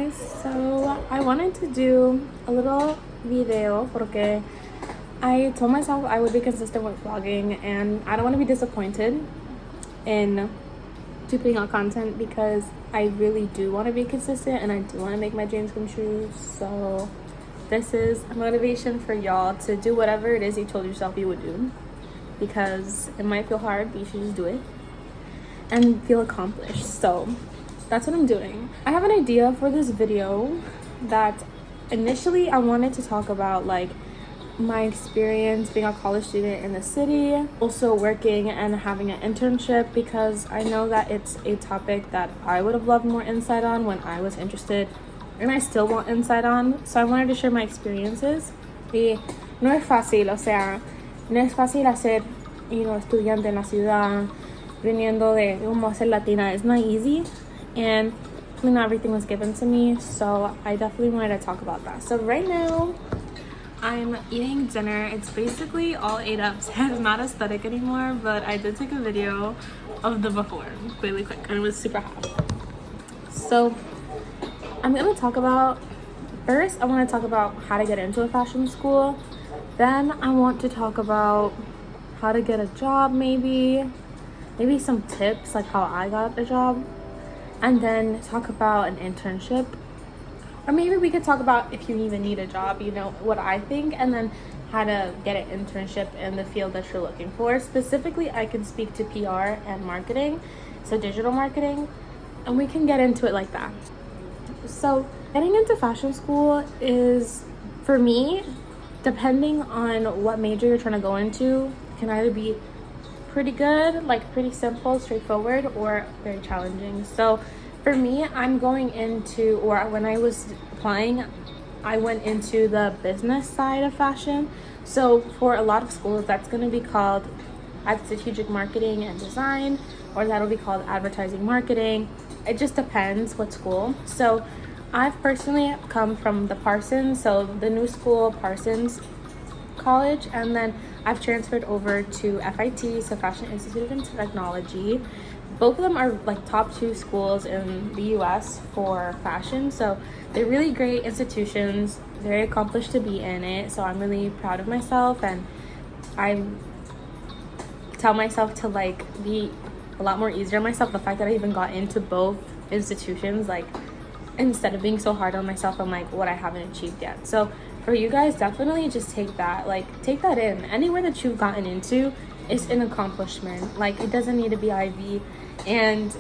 guys, so I wanted to do a little video porque I told myself I would be consistent with vlogging and I don't want to be disappointed in putting out content because I really do want to be consistent and I do want to make my dreams come true. So this is a motivation for y'all to do whatever it is you told yourself you would do, because it might feel hard, but you should just do it and feel accomplished. So that's what I'm doing. I have an idea for this video that initially I wanted to talk about like my experience being a college student in the city, also working and having an internship, because I know that it's a topic that I would have loved more insight on when I was interested and I still want insight on. So I wanted to share my experiences. Y no es fácil, o sea, no es fácil hacer, estudiante en la ciudad, viniendo de como ser latina. It's not easy. And not everything was given to me, so I definitely wanted to talk about that. So right now I'm eating dinner. It's basically all ate up, so it's not aesthetic anymore, but I did take a video of the before really quick and it was super hot. So I'm gonna talk about, first I want to talk about how to get into a fashion school, then I want to talk about how to get a job, maybe some tips like how I got a job, and then talk about an internship, or maybe we could talk about if you even need a job, what I think, and then how to get an internship in the field that you're looking for. Specifically, I can speak to PR and marketing, so digital marketing, and we can get into it like that. So getting into fashion school is, for me, depending on what major you're trying to go into, can either be pretty good, like pretty simple, straightforward, or very challenging. So for me, I'm going into, or when I was applying, I went into the business side of fashion. So for a lot of schools, that's going to be called strategic marketing and design, or that'll be called advertising marketing. It just depends what school. So I've personally come from the Parsons, so the new school, Parsons College, and then I've transferred over to FIT, so Fashion Institute of Technology. Both of them are like top 2 schools in the US for fashion, so they're really great institutions, very accomplished to be in it. So I'm really proud of myself, and I tell myself to like be a lot more easier on myself. The fact that I even got into both institutions, like instead of being so hard on myself, I'm like, what I haven't achieved yet. So for you guys, definitely just take that in. Anywhere that you've gotten into is an accomplishment. Like, it doesn't need to be Ivy, and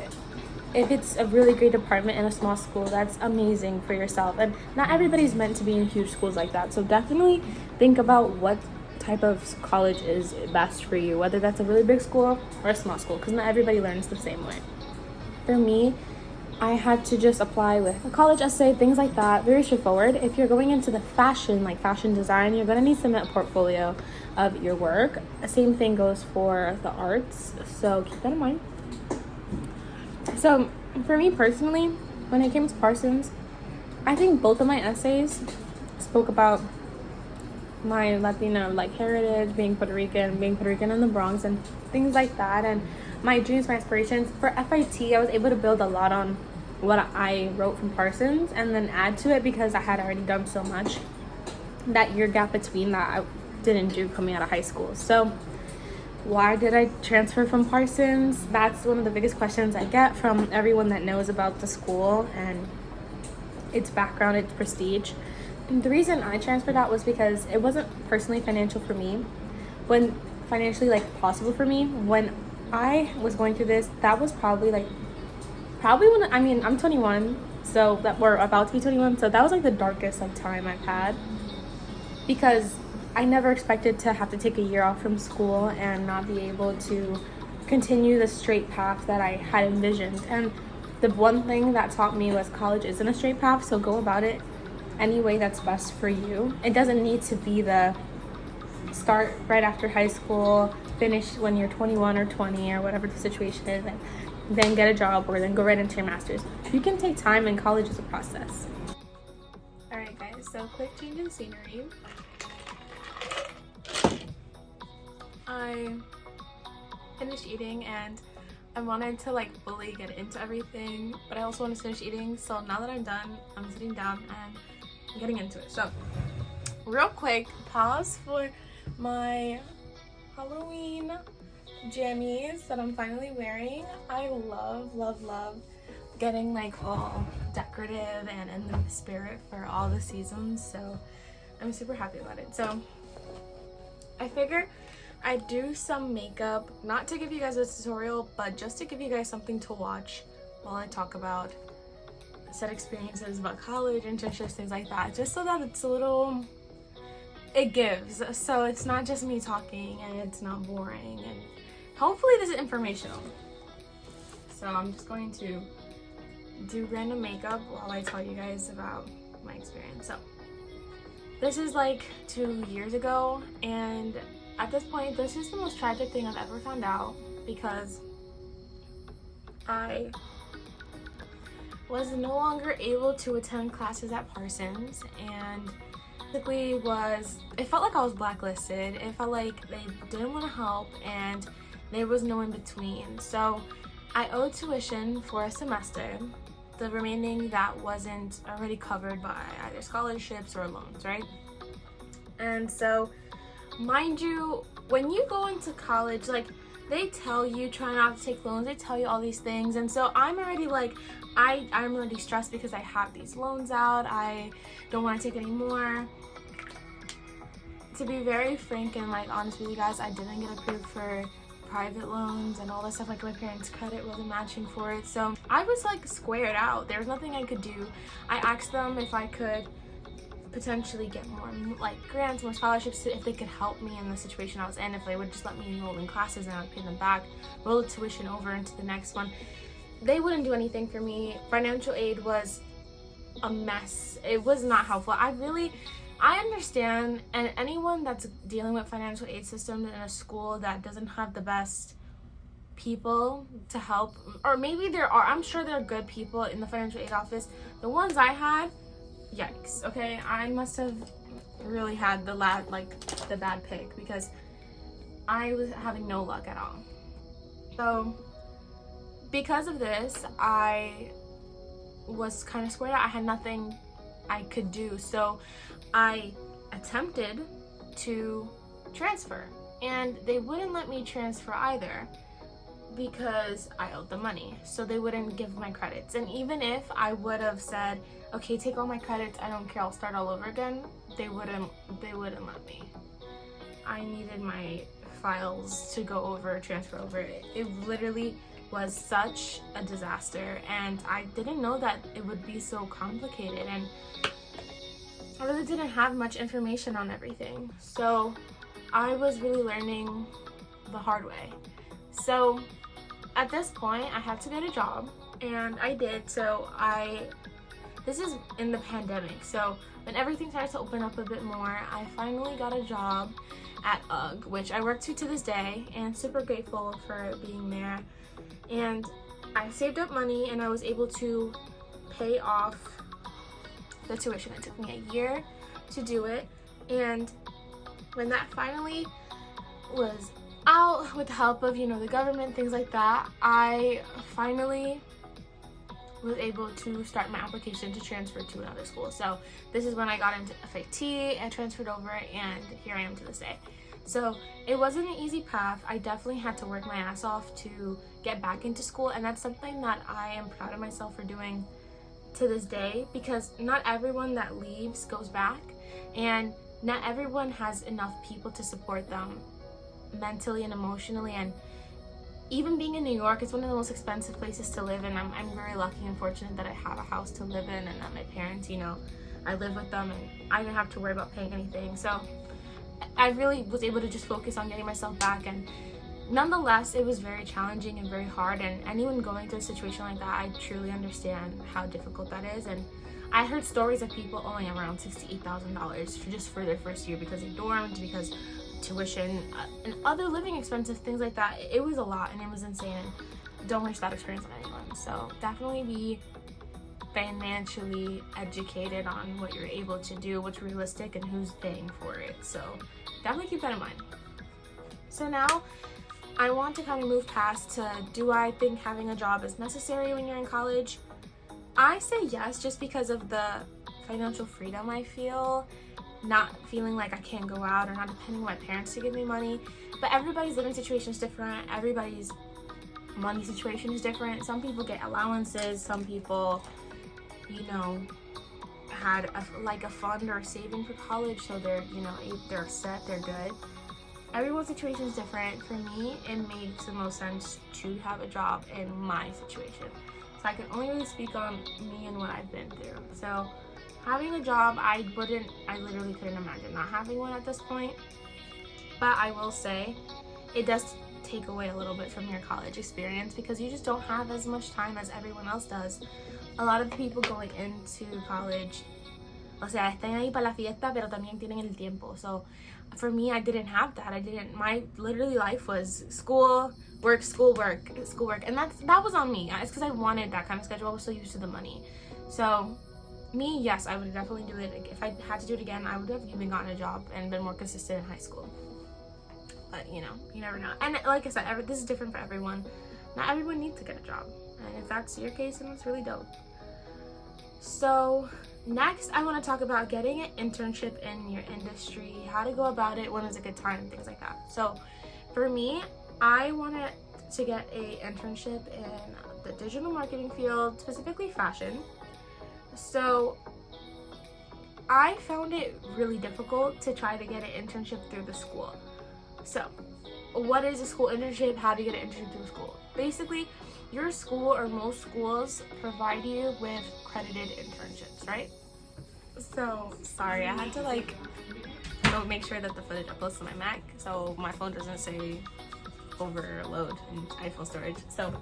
if it's a really great department in a small school, that's amazing for yourself. And not everybody's meant to be in huge schools like that, so definitely think about what type of college is best for you, whether that's a really big school or a small school, because not everybody learns the same way. For me, I had to just apply with a college essay, things like that, very straightforward. If you're going into the fashion, like fashion design, you're gonna need to submit a portfolio of your work. The same thing goes for the arts, so keep that in mind. So for me personally, when it came to Parsons, I think both of my essays spoke about my Latino like heritage, being Puerto Rican in the Bronx and things like that, and my dreams, my aspirations. For FIT, I was able to build a lot on what I wrote from Parsons and then add to it because I had already done so much that year gap between that I didn't do coming out of high school. So why did I transfer from Parsons? That's one of the biggest questions I get from everyone that knows about the school and its background, its prestige. And the reason I transferred out was because it wasn't personally financial for me. When financially possible for me, when I was going through this, that was probably when I'm 21, so that we're about to be 21, so that was the darkest time I've had, because I never expected to have to take a year off from school and not be able to continue the straight path that I had envisioned. And the one thing that taught me was college isn't a straight path, so go about it any way that's best for you. It doesn't need to be the start right after high school, finish when you're 21 or 20 or whatever the situation is, and then get a job or then go right into your master's. You can take time, and college is a process. Alright guys, so quick change in scenery. I finished eating and I wanted to like fully get into everything, but I also want to finish eating. So now that I'm done, I'm sitting down and I'm getting into it. So real quick, pause for my Halloween jammies that I'm finally wearing. I love getting like all decorative and in the spirit for all the seasons, so I'm super happy about it. So I figure I'd do some makeup, not to give you guys a tutorial, but just to give you guys something to watch while I talk about set experiences about college, internships, things like that, just so that it's a little, it gives, so it's not just me talking and it's not boring, and hopefully this is informational. So I'm just going to do random makeup while I tell you guys about my experience. So this is like 2 years ago, and at this point this is the most tragic thing I've ever found out, because I was no longer able to attend classes at Parsons, and basically it felt like I was blacklisted. It felt like they didn't want to help and there was no in between. So I owed tuition for a semester, the remaining that wasn't already covered by either scholarships or loans, right? And so, mind you, when you go into college, like, they tell you try not to take loans, they tell you all these things, and so I'm already like, I'm already stressed because I have these loans out, I don't want to take any more. To be very frank and like honest with you guys, I didn't get approved for private loans and all that stuff. Like, my parents' credit wasn't matching for it, so I was like squared out. There was nothing I could do. I asked them if I could potentially get more like grants, more scholarships, if they could help me in the situation I was in, if they would just let me enroll in classes and I would pay them back, roll the tuition over into the next one. They wouldn't do anything for me. Financial aid was a mess. It was not helpful. I understand, and anyone that's dealing with financial aid systems in a school that doesn't have the best people to help, or maybe there are, I'm sure there are good people in the financial aid office. The ones I had, yikes, okay? I must have really had the bad pick, because I was having no luck at all. So because of this, I was kind of squared out. I had nothing I could do, so I attempted to transfer, and they wouldn't let me transfer either because I owed them money, so they wouldn't give my credits. And even if I would have said, okay, take all my credits, I don't care, I'll start all over again, they wouldn't let me. I needed my files to go over, transfer over. It literally was such a disaster, and I didn't know that it would be so complicated, and I really didn't have much information on everything. So I was really learning the hard way. So at this point, I had to get a job, and I did. So this is in the pandemic, so when everything started to open up a bit more, I finally got a job at UGG, which I work to this day, and super grateful for being there. And I saved up money, and I was able to pay off the tuition. It took me a year to do it, and when that finally was out with the help of, the government, things like that, I finally was able to start my application to transfer to another school. So this is when I got into FIT and transferred over, and here I am to this day. So it wasn't an easy path. I definitely had to work my ass off to get back into school, and that's something that I am proud of myself for doing to this day, because not everyone that leaves goes back, and not everyone has enough people to support them mentally and emotionally. And even being in New York, it's one of the most expensive places to live in. I'm very lucky and fortunate that I have a house to live in, and that my parents, I live with them, and I didn't have to worry about paying anything. So I really was able to just focus on getting myself back, and nonetheless, it was very challenging and very hard, and anyone going through a situation like that, I truly understand how difficult that is. And I heard stories of people owing around $68,000 just for their first year because they dormed, because tuition, and other living expenses, things like that. It was a lot, and it was insane, and don't wish that experience on anyone. So definitely be financially educated on what you're able to do, what's realistic, and who's paying for it. So definitely keep that in mind. So now I want to kind of move past to, do I think having a job is necessary when you're in college? I say yes, just because of the financial freedom I feel, not feeling like I can't go out or not depending on my parents to give me money. But everybody's living situation is different. Everybody's money situation is different. Some people get allowances. Some people, you know, had a fund or a saving for college, so they're, you know, they're set, they're good. Everyone's situation is different. For me, it makes the most sense to have a job in my situation. So I can only really speak on me and what I've been through. So having a job, I literally couldn't imagine not having one at this point. But I will say, it does take away a little bit from your college experience because you just don't have as much time as everyone else does. A lot of people going into college, o sea, están ahí para la fiesta, pero también tienen el tiempo. So for me, I didn't have that. My literally life was school, work, school, work, school, work. And that was on me. It's because I wanted that kind of schedule. I was so used to the money. So me, yes, I would definitely do it. If I had to do it again, I would have even gotten a job and been more consistent in high school. But, you know, you never know. And like I said, this is different for everyone. Not everyone needs to get a job. And if that's your case, then it's really dope. So next, I want to talk about getting an internship in your industry, how to go about it, when is a good time, things like that. So for me, I wanted to get an internship in the digital marketing field, specifically fashion. So I found it really difficult to try to get an internship through the school. So what is a school internship? How do you get an internship through school? Basically, your school or most schools provide you with credited internships, right? So sorry, I had to make sure that the footage uploads to my Mac so my phone doesn't say overload in iPhone storage. So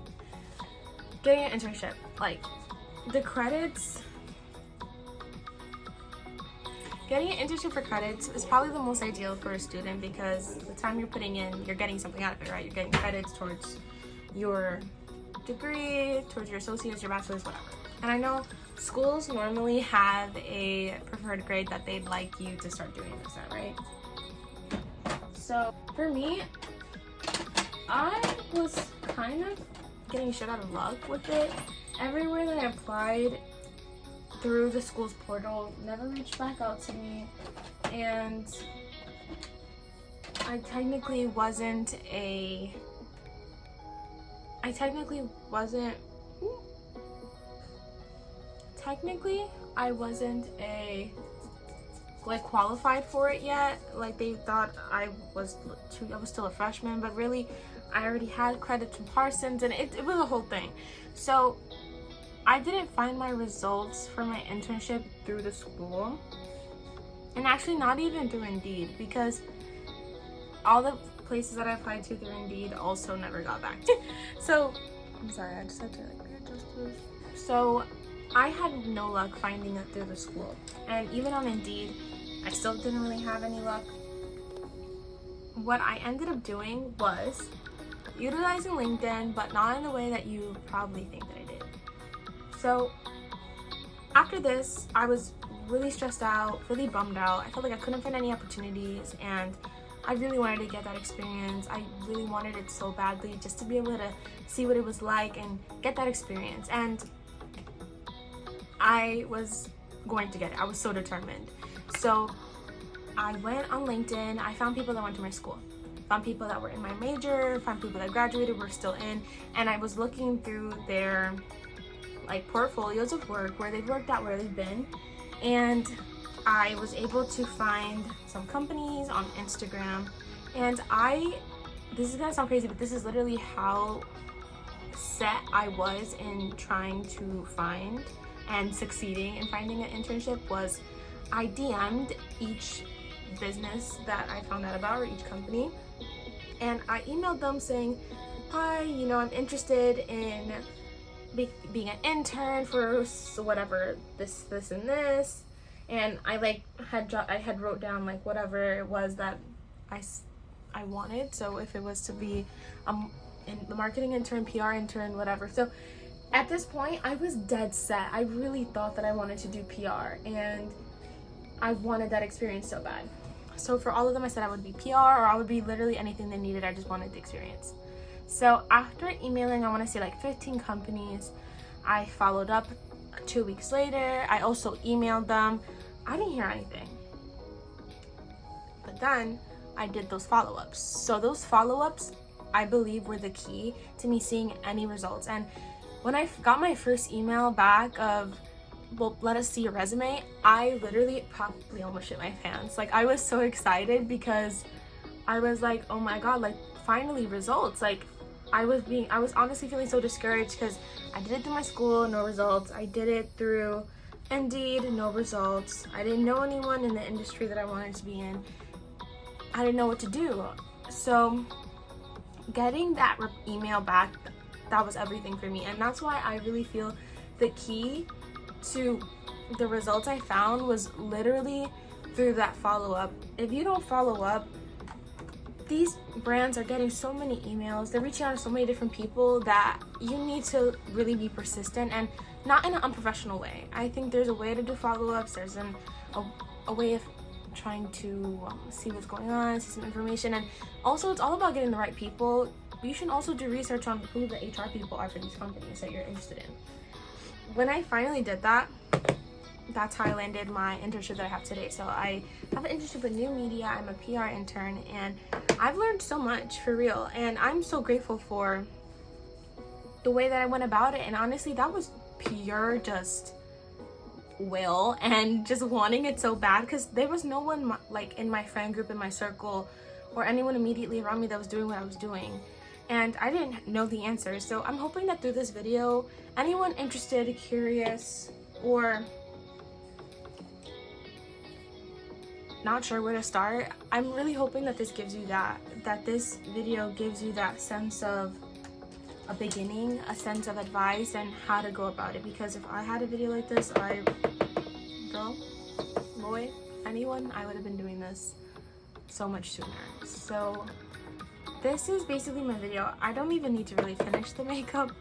getting an internship, the credits, getting an internship for credits is probably the most ideal for a student because the time you're putting in, you're getting something out of it, right? You're getting credits towards your degree, towards your associates, your bachelor's, whatever. And I know schools normally have a preferred grade that they'd like you to start doing this at, right? So for me, I was kind of getting shit out of luck with it. Everywhere that I applied through the school's portal never reached back out to me, and I technically wasn't qualified for it yet. They thought I was still a freshman, but really I already had credits from Parsons, and it was a whole thing. So I didn't find my results for my internship through the school, and actually not even through Indeed, because all the places that I applied to through Indeed also never got back to me. So I'm sorry, I just had to readjust this. So I had no luck finding it through the school, and even on Indeed I still didn't really have any luck. What I ended up doing was utilizing LinkedIn, but not in the way that you probably think that I did. So after this, I was really stressed out, really bummed out. I felt like I couldn't find any opportunities, and I really wanted to get that experience. I really wanted it so badly, just to be able to see what it was like and get that experience. And I was going to get it. I was so determined. So I went on LinkedIn. I found people that went to my school, found people that were in my major, found people that graduated, were still in, and I was looking through their portfolios of work, where they've worked at, where they've been, and I was able to find some companies on Instagram. And this is gonna sound crazy, but this is literally how set I was in trying to find and succeeding in finding an internship. Was I DM'd each business that I found out about, or each company, and I emailed them saying, hi, I'm interested in being an intern for whatever, this and this. And I had wrote down whatever it was that I wanted. So if it was to be in the marketing intern, PR intern, whatever. So at this point, I was dead set. I really thought that I wanted to do PR, and I wanted that experience so bad. So for all of them, I said I would be PR, or I would be literally anything they needed. I just wanted the experience. So after emailing, I want to say like 15 companies, I followed up 2 weeks later. I also emailed them. I didn't hear anything. But then I did those follow-ups. So those follow-ups, I believe, were the key to me seeing any results. And when I got my first email back of, well, let us see your resume, I literally probably almost shit my pants. Like, I was so excited because I was like, oh my god, like, finally results. Like, I was honestly feeling so discouraged because I did it through my school, no results. I did it through Indeed, no results. I didn't know anyone in the industry that I wanted to be in. I didn't know what to do. So getting that email back, that was everything for me. And that's why I really feel the key to the results I found was literally through that follow-up. If you don't follow up, these brands are getting so many emails, they're reaching out to so many different people that you need to really be persistent, and not in an unprofessional way. I think there's a way to do follow-ups. There's a way of trying to see what's going on, see some information, and also it's all about getting the right people. You should also do research on who the HR people are for these companies that you're interested in. When I finally did that, that's how I landed my internship that I have today. So I have an internship with new media. I'm a PR intern, and I've learned so much, for real. And I'm so grateful for the way that I went about it. And honestly, that was pure just will and just wanting it so bad, because there was no one like in my friend group, in my circle, or anyone immediately around me that was doing what I was doing. And I didn't know the answers. So I'm hoping that through this video, anyone interested, curious, or not sure where to start, I'm really hoping that this gives you that this video gives you that sense of a beginning, a sense of advice, and how to go about it. Because if I had a video like this, girl, boy, anyone, I would have been doing this so much sooner. So this is basically my video. I don't even need to really finish the makeup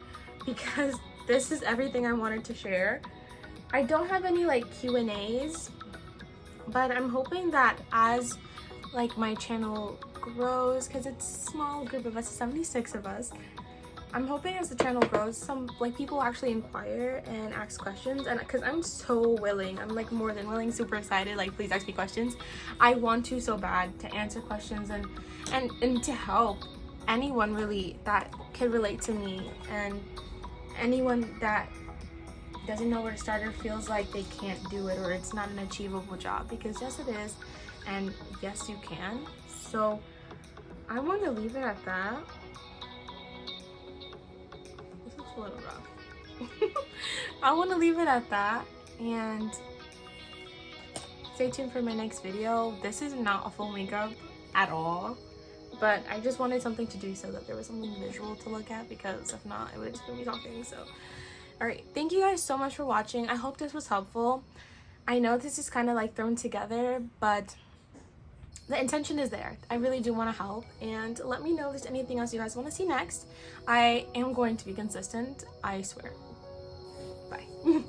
because this is everything I wanted to share. I don't have any like Q&As, but I'm hoping that as like my channel grows, because it's a small group of us, 76 of us, I'm hoping as the channel grows, some like people actually inquire and ask questions. And because I'm so willing, I'm like more than willing, super excited, like please ask me questions. I want to so bad to answer questions and to help anyone really that can relate to me, and anyone that doesn't know where to start or feels like they can't do it or it's not an achievable job, because yes it is, and yes you can. So I want to leave it at that. This looks a little rough. I want to leave it at that, and stay tuned for my next video. This is not a full makeup at all, but I just wanted something to do so that there was something visual to look at, because if not, it would just be me talking. So alright, thank you guys so much for watching. I hope this was helpful. I know this is kind of like thrown together, but the intention is there. I really do want to help, and let me know if there's anything else you guys want to see next. I am going to be consistent, I swear. Bye.